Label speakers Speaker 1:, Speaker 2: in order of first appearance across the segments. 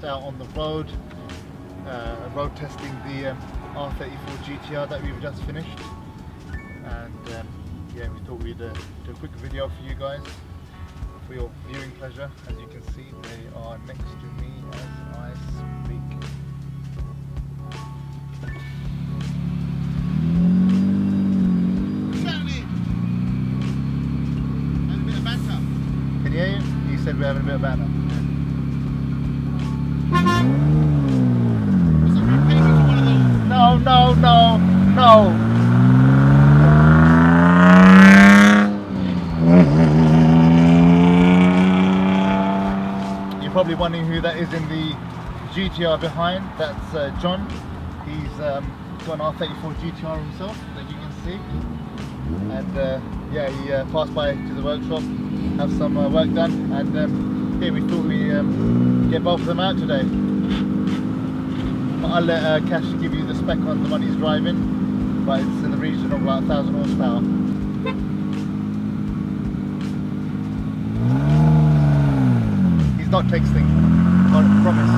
Speaker 1: just out on the road, testing the R34 GTR that we've just finished, and yeah, we thought we'd do a quick video for you guys for your viewing pleasure. As you can see, they are next to me as I speak. Can you hear you? You said we're having a bit of banter. No, no, no, no. You're probably wondering who that is in the GTR behind. That's John. He's got an R34 GTR himself, that you can see. And yeah, he passed by to the workshop, have some work done, and yeah, we thought we'd get both of them out today. I'll let Kash give you the spec on the one he's driving, but it's in the region of like 1,000 horsepower. He's not texting, I promise.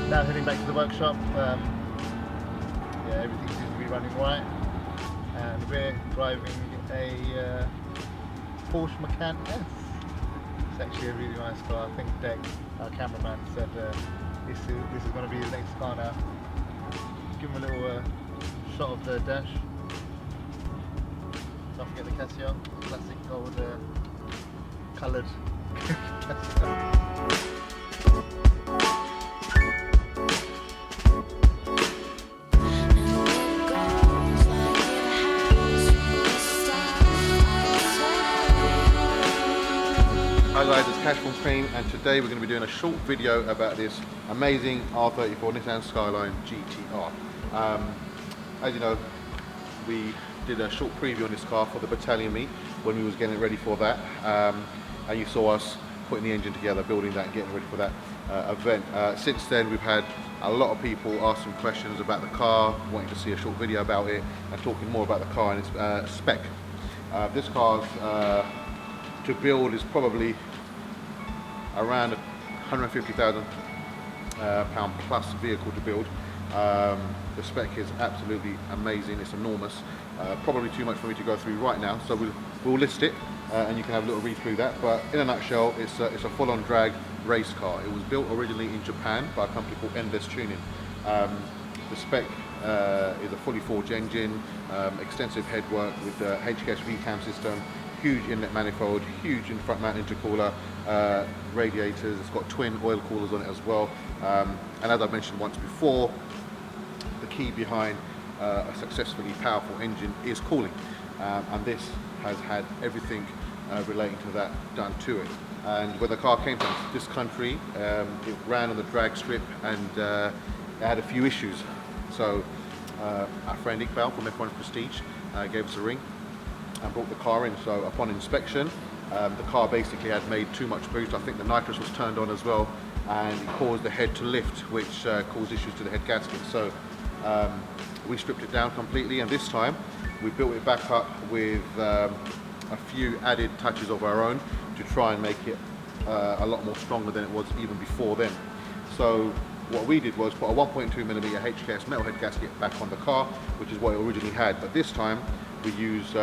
Speaker 1: Now heading back to the workshop. Yeah, everything seems to be running right, and we're driving a Porsche Macan S. It's actually a really nice car. I think Dec, our cameraman, said this is going to be the next car now. Give him a little shot of the dash. Don't forget the Casio, classic gold coloured Casio.
Speaker 2: Hi guys, it's Kash from Kream, and today we're going to be doing a short video about this amazing R34 Nissan Skyline GTR. As you know, we did a short preview on this car for the battalion meet when we was getting ready for that, and you saw us putting the engine together, building that and getting ready for that event. Since then we've had a lot of people asking questions about the car, wanting to see a short video about it and talking more about the car and its spec. This car's to build is probably around £150,000 plus vehicle to build. The spec is absolutely amazing, it's enormous. Probably too much for me to go through right now, so we'll list it and you can have a little read through that. But in a nutshell, it's a full-on drag race car. It was built originally in Japan by a company called Endless Tuning. The spec is a fully forged engine, extensive headwork with the HKS VCAM system, huge inlet manifold, huge in front mount intercooler, radiators. It's got twin oil coolers on it as well. And as I've mentioned once before, the key behind a successfully powerful engine is cooling. And this has had everything relating to that done to it. And when the car came from this country, it ran on the drag strip and it had a few issues. So our friend Iqbal from F1 Prestige gave us a ring and brought the car in. So upon inspection, the car basically had made too much boost. I think the nitrous was turned on as well, and it caused the head to lift, which caused issues to the head gasket. So we stripped it down completely, and this time we built it back up with a few added touches of our own to try and make it a lot more stronger than it was even before then. So what we did was put a 1.2mm HKS metal head gasket back on the car, which is what it originally had, but this time we used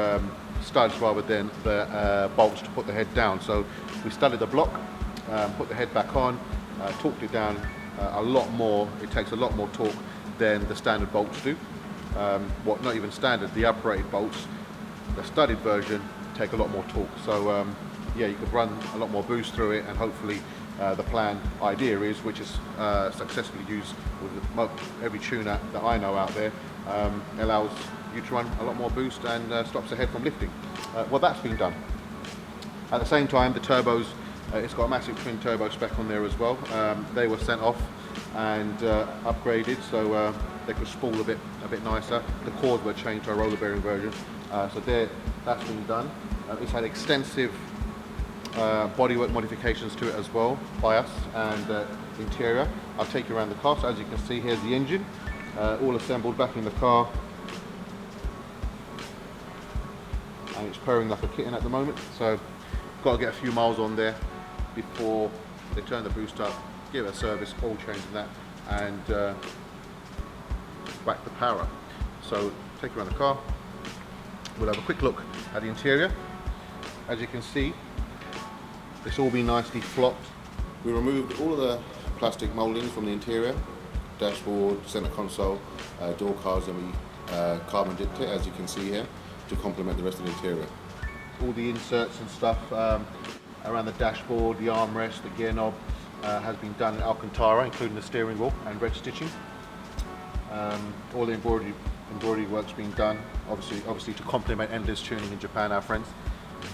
Speaker 2: studs rather than the bolts to put the head down. So we studded the block, put the head back on, torqued it down a lot more. It takes a lot more torque than the standard bolts do. Not even standard, the uprated bolts, the studded version, take a lot more torque. So yeah, you could run a lot more boost through it, and hopefully the plan idea is, which is successfully used with every tuner that I know out there, allows you to run a lot more boost and stops the head from lifting. Well, that's been done. At the same time, the turbos, it's got a massive twin turbo spec on there as well. They were sent off and upgraded so they could spool a bit nicer. The cores were changed to a roller bearing version. So there, that's been done. It's had extensive bodywork modifications to it as well by us, and interior. I'll take you around the car. So as you can see, here's the engine, all assembled back in the car, and it's purring like a kitten at the moment. So got to get a few miles on there before they turn the boost up, give it a service, oil change and that, and back the power. So take you around the car. We'll have a quick look at the interior. As you can see, it's all been nicely flocked. We removed all of the plastic mouldings from the interior, dashboard, center console, door cards, and we carbon dipped it, as you can see here, to complement the rest of the interior. All the inserts and stuff around the dashboard, the armrest, the gear knob has been done in Alcantara, including the steering wheel and red stitching. All the embroidery work's been done, obviously to complement Endless Tuning in Japan, our friends.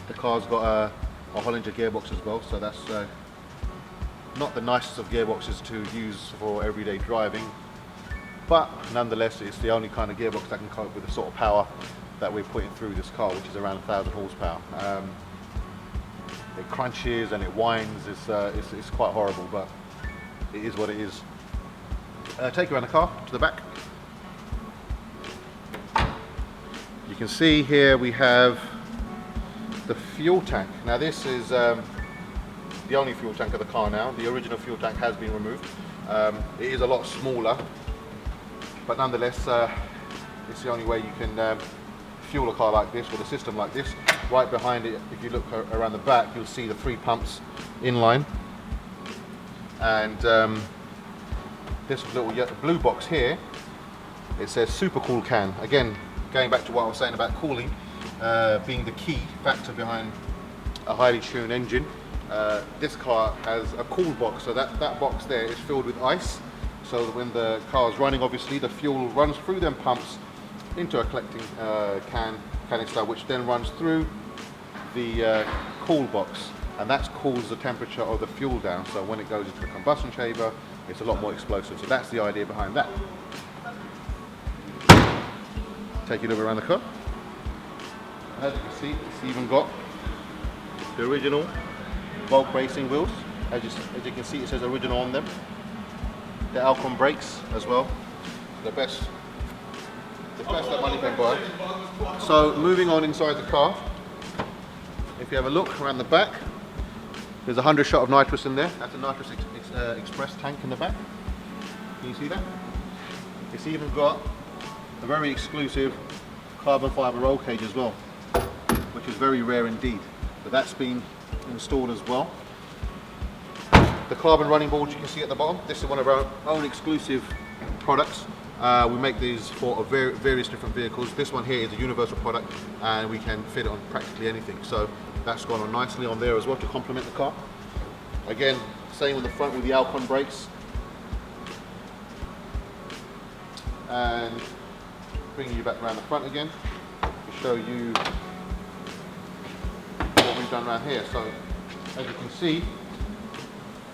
Speaker 2: The car's got a Hollinger gearbox as well, so that's not the nicest of gearboxes to use for everyday driving, but nonetheless it's the only kind of gearbox that can cope with the sort of power that we're putting through this car, which is around 1,000 horsepower. It crunches and it whines. It's quite horrible, but it is what it is. Take you around the car to the back. You can see here we have the fuel tank. Now this is the only fuel tank of the car now. The original fuel tank has been removed. It is a lot smaller, but nonetheless it's the only way you can fuel a car like this with a system like this. Right behind it, if you look around the back, you'll see the 3 pumps in line, and this little blue box here, it says super cool can. Again, going back to what I was saying about cooling being the key factor behind a highly tuned engine. This car has a cool box, so that box there is filled with ice, so that when the car is running, obviously the fuel runs through them pumps into a collecting canister, which then runs through the cool box, and that cools the temperature of the fuel down, so when it goes into the combustion chamber it's a lot more explosive. So that's the idea behind that. Take it over around the car. As you can see, it's even got the original Volk racing wheels. As you can see, it says original on them. The Alcon brakes as well. The best that money can buy. So moving on inside the car, if you have a look around the back, there's a 100 shot of nitrous in there. That's a nitrous express tank in the back. Can you see that? It's even got a very exclusive carbon fibre roll cage as well, which is very rare indeed. But that's been installed as well. The carbon running boards you can see at the bottom, this is one of our own exclusive products. We make these for various different vehicles. This one here is a universal product, and we can fit it on practically anything. So that's gone on nicely on there as well to complement the car. Again, same on the front with the Alcon brakes. And bringing you back around the front again to show you what we've done around here. So as you can see,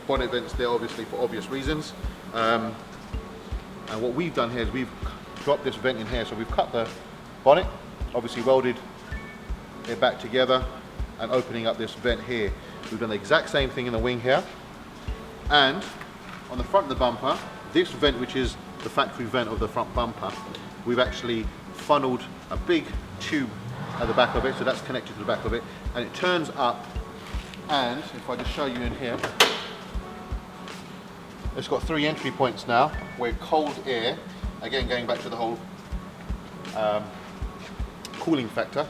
Speaker 2: bonnet vents there obviously for obvious reasons. And what we've done here is we've dropped this vent in here. So we've cut the bonnet, obviously welded it back together and opening up this vent here. We've done the exact same thing in the wing here. And on the front of the bumper, this vent, which is the factory vent of the front bumper, we've actually funneled a big tube at the back of it, so that's connected to the back of it, and it turns up, and if I just show you in here, it's got 3 entry points now where cold air, again going back to the whole cooling factor,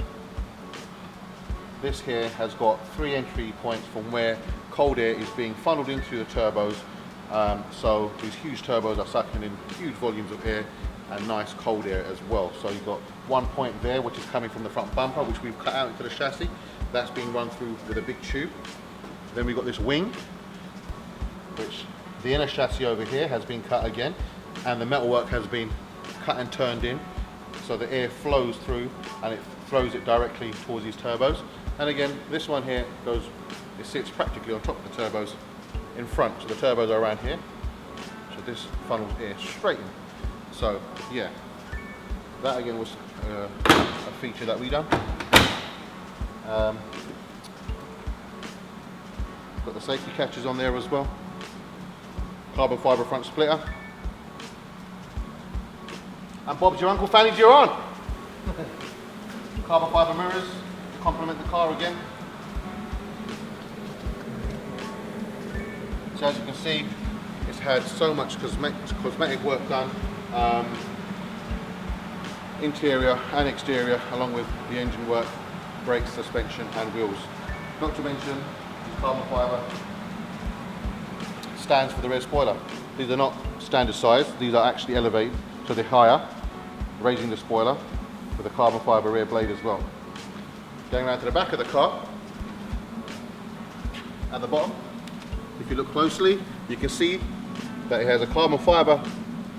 Speaker 2: this here has got 3 entry points from where cold air is being funneled in through the turbos. So these huge turbos are sucking in huge volumes of air and nice cold air as well. So you've got 1 point there which is coming from the front bumper, which we've cut out into the chassis. That's being run through with a big tube. Then we've got this wing, which the inner chassis over here has been cut again, and the metalwork has been cut and turned in, so the air flows through and it throws it directly towards these turbos. And again, this one here it sits practically on top of the turbos in front, so the turbos are around here, so this funnels air straight in. So yeah, that again was a feature that we done. Got the safety catches on there as well. Carbon fibre front splitter. And Bob's your uncle, Fanny's your aunt. Carbon fibre mirrors to complement the car again. So as you can see, it's had so much cosmetic work done, interior and exterior, along with the engine work, brakes, suspension and wheels. Not to mention these carbon fibre stands for the rear spoiler. These are not standard size, these are actually elevated, so they're higher, raising the spoiler with a carbon fibre rear blade as well. Going around to the back of the car, at the bottom, if you look closely, you can see that it has a carbon fibre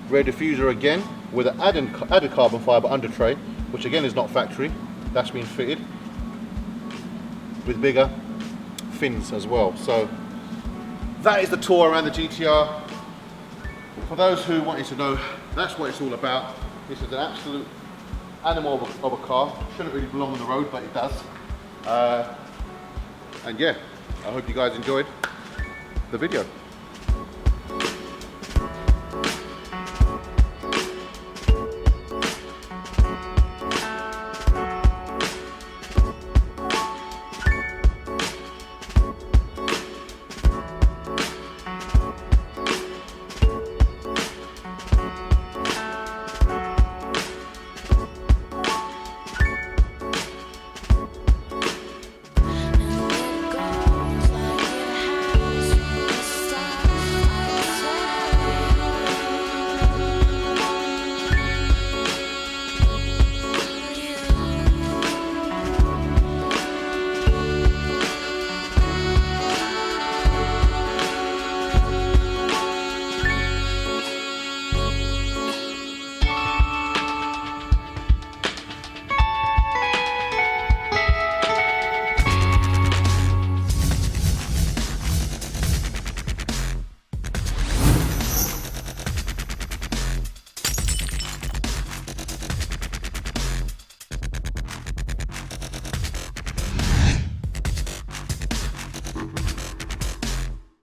Speaker 2: rear diffuser again, with an added carbon fibre under tray, which again is not factory, that's been fitted, with bigger fins as well. So that is the tour around the GTR. For those who wanted to know, that's what it's all about. This is an absolute animal of a car. Shouldn't really belong on the road, but it does. And yeah, I hope you guys enjoyed the video.